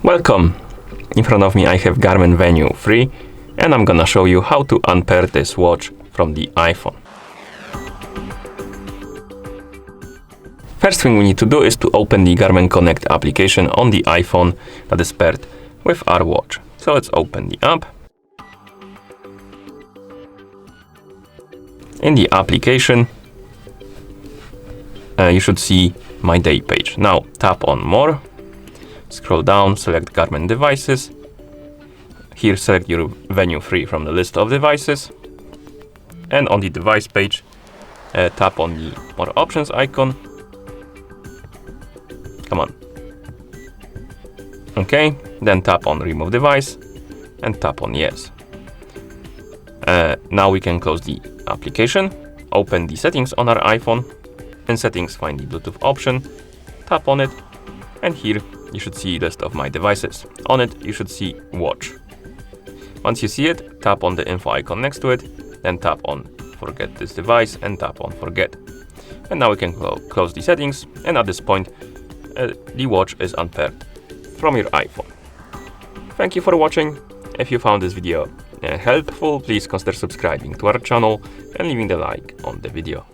Welcome! In front of me I have Garmin Venu 3 and I'm gonna show you how to unpair this watch from the iPhone. First thing we need to do is to open the Garmin Connect application on the iPhone that is paired with our watch. So let's open the app. In the application, you should see My Day page. Now tap on More, scroll down, select Garmin devices. Here select your Venu 3 from the list of devices. And on the device page, tap on the More Options icon. Come on. Okay, then tap on Remove Device and tap on Yes. Now we can close the application, open the settings on our iPhone. In settings, find the Bluetooth option, tap on it, and here you should see list of my devices. On it, you should see watch. Once you see it, tap on the info icon next to it, then tap on forget this device and tap on forget. And now we can close the settings, and at this point, the watch is unpaired from your iPhone. Thank you for watching. If you found this video helpful, please consider subscribing to our channel and leaving the like on the video.